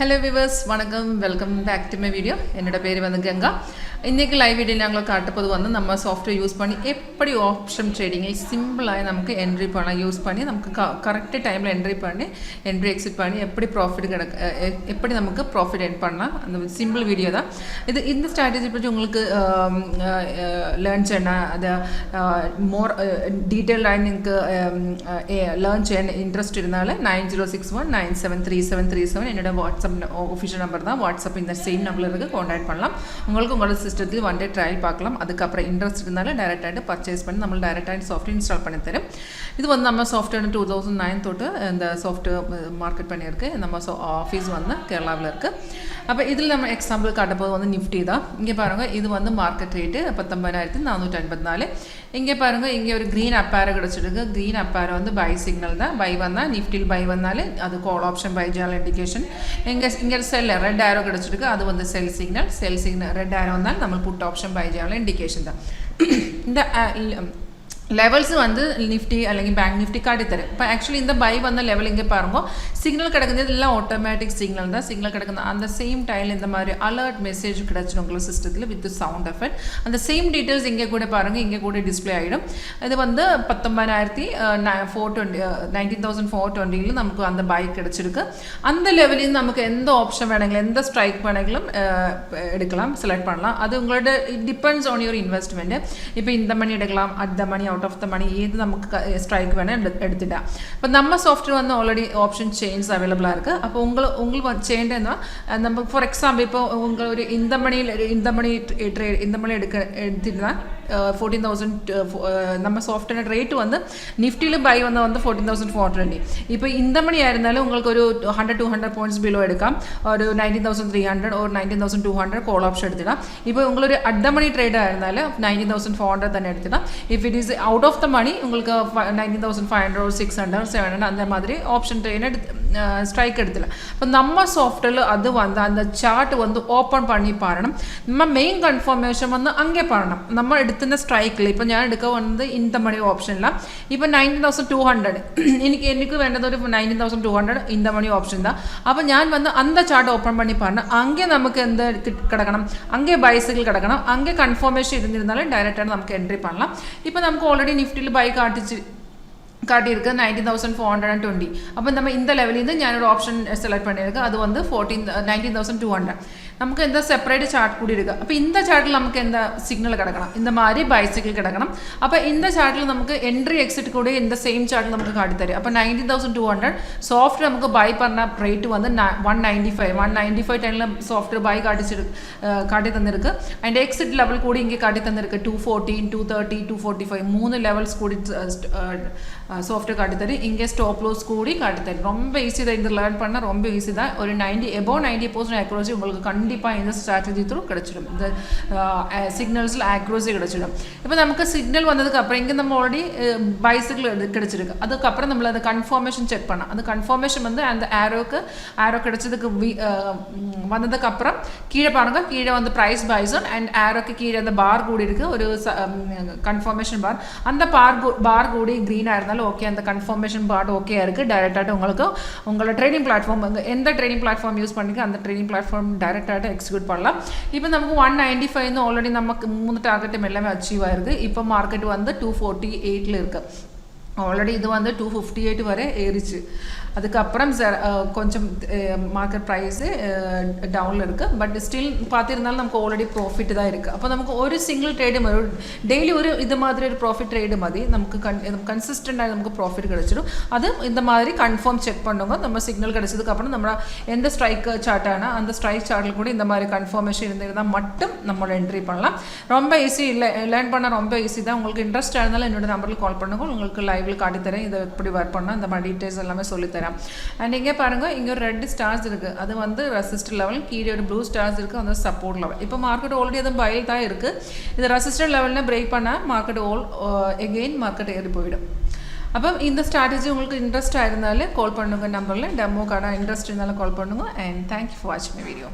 Hello viewers, welcome back to my video. என்னோட பேர் வந்து கங்கா. இன்னைக்கு லைவ் வீடியோ நாங்க காட்டப்போது வந்து நம்ம சாஃப்ட்வேர் யூஸ் பண்ணி எப்படி ஆப்ஷன் ட்ரேடிங்கில் சிம்பிளாக நமக்கு என்ட்ரி பண்ண யூஸ் பண்ணி நமக்கு கரெக்ட் டைமில் என்ட்ரி எக்ஸிட் பண்ணி எப்படி ப்ராஃபிட் எப்படி நமக்கு ப்ராஃபிட் எர்ன் பண்ணலாம் அந்த சிம்பிள் வீடியோ தான் இது. இந்த ஸ்ட்ராட்டஜி பற்றி உங்களுக்கு லேர்ன் செய்யணும் அது மோர் டீட்டெயில்டாக எனக்கு லேர்ன் செய்ய இன்ட்ரெஸ்ட் இருந்தாலும் 9061973737 என்னோட வாட்ஸ்அப் ஒஃபிஷியல் நம்பர் தான். வாட்ஸ்அப் இந்த சேம் நம்பரில் இருக்குது, கான்டாக்ட் பண்ணலாம். உங்களோட சிஸ்டத்தில் ஒன் டே ட்ரையல் பார்க்கலாம். அதுக்கப்புறம் இன்ட்ரெஸ்ட் இருந்தாலும் டைரெக்டாக பர்ச்சேஸ் பண்ணி நம்ம டைரெக்டாக சாஃப்ட்வேர் இன்ஸ்டால் பண்ணி தரும். இது வந்து நம்ம சாஃப்ட்வேர் 2009 தொட்டு இந்த சாஃப்ட்வேர் மார்க்கெட் பண்ணியிருக்கு. நம்ம ஆஃபீஸ் வந்து கேரளாவில் இருக்குது. அப்போ இதில் நம்ம எக்ஸாம்பிள் காட்டப்போது வந்து நிஃப்டி தான். இங்கே பாருங்கள், இது வந்து மார்க்கெட் ரேட்டு 19,454. இங்கே பாருங்கள், இங்கே ஒரு க்ரீன் அப்பாரோ கிடச்சிருக்கு. க்ரீன் அப்பாரோ வந்து பை சிக்னல் தான். பை வந்தால் நிஃப்டியில் பை வந்தாலும் அது call option by Jal indication. இங்கே செல் ரெட் ஆரோ கிடச்சிருக்கு, அது வந்து செல் சிக்னல் ரெட் ஆரோ வந்தால் நம்ம put option by Jal indication தான். இந்த லெவல்ஸ் வந்து நிஃப்டி அல்லது பேங்க் நிஃப்டி காட்டி தரும். இப்போ ஆக்சுவலி இந்த பை வந்த லெவல் இங்கே பாருங்க, சிக்னல் கிடக்குது எல்லாம் ஆட்டோமேட்டிக் சிக்னல் தான். சிக்னல் கிடக்குது அந்த சேம் டைமில் இந்த மாதிரி அலர்ட் மெசேஜ் கிடச்சிடும் உங்களுக்கு சிஸ்டத்தில் வித் சவுண்ட் எஃபெக்ட். அந்த சேம் டீட்டெயில்ஸ் இங்கே கூட பாருங்கள், இங்கே கூட டிஸ்பிளே ஆகிடும். இது வந்து 19,420 நமக்கு அந்த பை கிடச்சிருக்கு. அந்த லெவலில் நமக்கு எந்த ஆப்ஷன் வேணுங்களும் எந்த ஸ்ட்ரைக் வேணுங்களும் எடுக்கலாம், செலக்ட் பண்ணலாம். அது உங்களோட it depends on your investment. இப்போ இந்த மணி எடுக்கலாம், at the money of the மணி ஏது நமக்கு ஸ்ட்ரைக் வேணும் எடுத்துட்டா. இப்போ நம்ம சாஃப்ட்வேர் வந்து ஆல்ரெடி ஆப்ஷன் செயின்ஸ் அவைலபிளாக இருக்குது. அப்போ உங்களுக்கு செய்யணுன்னா நம்ம ஃபார் எக்ஸாம்பிள் இப்போ உங்கள் ஒரு இந்த மணி எடுத்துட்டுனா 14,000 நம்ம சாஃப்ட்வேர் ரேட்டு வந்து நிஃப்டியில் பை வந்து 14,420. இப்போ இந்த மணியாக இருந்தாலும் உங்களுக்கு ஒரு 100-200 பாயிண்ட்ஸ் பிலோ எடுക്കാം. ஒரு 19,300 ஒரு 19,200 கால் ஆப்ஷன் எடுத்துட்டால். இப்போ உங்களொரு அட் த மணி ட்ரேடாக இருந்தாலும் 19,400 തന്നെ எடுத்துட்டால். If it is out of the money உங்களுக்கு 19,500 ஒரு 600 700 அந்த மாதிரி ஆப்ஷன் ட்ரெயின் ஸ்ட்ரைக் எடுத்துலாம். இப்போ நம்ம சாஃப்ட்வேரில் அது வந்து அந்த சார்ட் வந்து ஓப்பன் பண்ணி பாருணும். நம்ம மெயின் கன்ஃபர்மேஷன் வந்து அங்கே பண்ணணும். நம்ம எடுத்துன ஸ்ட்ரைக்கில் இப்போ ഞാൻ എടുക്കുക വന്നത് இந்த மணி ஆப்ஷன்லாம். இப்போ 19,200 എനിക്ക് വേണ്ടത് ഒരു 19,200 இந்த மணி ஆப்ஷன் தான். അപ്പോൾ ഞാൻ வந்து அந்த சார்ட் ஓப்பன் பண்ணி பாருணும். அங்கே நமக்கு எந்த கிடக்கணும், அங்கே பைசிக்கிள் கிடக்கணும், அங்கே கன்ஃபர்மேஷன் இருந்திருந்தாலும் டைரெக்டாக நமக்கு என்ட்ரி பண்ணலாம். இப்போ நமக்கு ஆல்ரெடி நிஃப்டியில் பை காட்டியிருக்கு 19,420. அப்போ நம்ம இந்த லெவலில் இருந்து ഞാനൊരു ஆப்ஷன் செலக்ட் பண்ணியிருக்கேன். அது வந்து 19,200. நமக்கு இந்த செப்பரேட் சார்ட் கூடி இருக்குது. அப்போ இந்த சார்ட்டில் நமக்கு எந்த சிக்னல் கிடக்கணும், இந்த மாதிரி பைசிக்கிள் கிடக்கணும். அப்போ இந்த சார்ட்டில் நமக்கு என்ட்ரி எக்ஸிட் கூட இந்த சேம் சார்ட்டில் நமக்கு காட்டித்தரும். அப்போ 19,200 சாஃப்ட்வேர் நமக்கு பை பண்ண ரேட்டு வந்து 195 டைமில் சாஃப்ட்வேர் பை காட்டி தந்திருக்கு. அண்ட் எக்ஸிட் லெவல் கூட இங்கே காட்டி தந்திருக்கு 214, 230, 245 3 லெவல்ஸ் கூடி சாஃப்ட்வேர் காட்டித்தரும். இங்கே ஸ்டாப் லோஸ் கூடி காட்டித்தரும். ரொம்ப ஈஸி தான், இந்த லேர்ன் பண்ணால் ரொம்ப ஈஸி தான். ஒரு 90% ஆக்யூரசி உங்களுக்கு கண்டிப்பாக இந்த ஸ்ட்ராட்டஜி த்ரூ கிடச்சிடும். இந்த சிக்னல்ஸில் ஆக்யூரசி கிடச்சிடும். இப்போ நமக்கு சிக்னல் வந்ததுக்கப்புறம் இங்கே நம்ம ஆல்ரெடி பைசிக்கிள் கிடச்சிருக்கு. அதுக்கப்புறம் நம்மள அந்த கன்ஃபர்மேஷன் செக் பண்ணோம். அந்த கன்ஃபர்மேஷன் வந்து அந்த ஆரோ கிடச்சதுக்கு வந்ததுக்கப்புறம் கீழே பாருங்கள், கீழே வந்து ப்ரைஸ் பைசன் அண்ட் ஆரோக்கு கீழே அந்த பார் கூடி இருக்குது, ஒரு கன்ஃபர்மேஷன் பார். அந்த பார் கூடி க்ரீனாக இருந்தாலும் ஓகே, அந்த கன்ஃபர்மேஷன் பார்ட் ஓகே இருக்குது. டைரெக்டாக உங்களுக்கு உங்களோட ட்ரேடிங் பிளாட்ஃபார்ம் எந்த ட்ரேடிங் பிளாட்ஃபார்ம் யூஸ் பண்ணிக்க அந்த ட்ரேடிங் பிளாட்ஃபார்ம் டைரெக்டாக எக்ஸிக்யூட் பண்ணலாம். இப்போ நமக்கு 195 ஆல்ரெடி நமக்கு 3 டார்கெட்டும் எல்லாமே அச்சீவ் ஆயிருக்கு. இப்போ மார்க்கெட் வந்து 248 இருக்குது. ஆல்ரெடி இது வந்து 258 வரை ஏறிச்சு. அதுக்கப்புறம் கொஞ்சம் மார்க்கெட் ப்ரைஸு டவுனில் இருக்குது. பட் ஸ்டில் பார்த்திருந்தாலும் நமக்கு ஆல்ரெடி ப்ராஃபிட் தான் இருக்குது. அப்போ நமக்கு ஒரு சிங்கிள் ட்ரேடு டெய்லி ஒரு இது மாதிரி ஒரு ப்ராஃபிட் ட்ரேடு மாதிரி நமக்கு கன்சிஸ்டண்டாக நமக்கு ப்ராஃபிட் கிடச்சிடும். அது இந்த மாதிரி கன்ஃபார்ம் செக் பண்ணுங்க. நம்ம சிக்னல் கிடச்சதுக்கப்புறம் நம்ம எந்த ஸ்ட்ரைக் சார்ட்டானா அந்த ஸ்ட்ரைக் சார்ட்டில் கூட இந்த மாதிரி கன்ஃபர்மேஷன் இருந்திருந்தால் மட்டும் நம்மளோட என்ட்ரி பண்ணலாம். ரொம்ப ஈஸி, இல்லை லேர்ன் பண்ணால் ரொம்ப ஈஸி தான். உங்களுக்கு இன்ட்ரெஸ்ட் இருந்தாலும் என்னோட நம்பரில் கால் பண்ணுங்க, உங்களுக்கு லைவில் காட்டித்தரேன். இதை எப்படி ஒர்க் பண்ணால் இந்த மாதிரி டீட்டெயில்ஸ் எல்லாமே சொல்லித்தரேன். அண்ட் இங்கே பாருங்கள், இங்கே ஒரு ரெட் ஸ்டார்ஸ் இருக்குது, அது வந்து ரெசிஸ்டர் லெவல். கீழே ஒரு ப்ளூ ஸ்டார்ஸ் இருக்குது, அது சப்போர்ட் லெவல். இப்போ மார்க்கெட் ஆல்ரெடி அது பைல் தான் இருக்குது. இது ரெசிஸ்டர் லெவலில் பிரேக் பண்ணால் மார்க்கெட் எகெயின் மார்க்கெட் ஏறி போயிடும். அப்போ இந்த ஸ்ட்ராட்டஜி உங்களுக்கு இன்ட்ரெஸ்ட் ஆயிருந்தாலே கால் பண்ணுங்க. நம்பரில் டெமோக்கான இன்ட்ரெஸ்ட் இருந்தாலும் கால் பண்ணுங்க. அண்ட் தேங்க்யூ ஃபார் வாட்சிங் மை வீடியோ.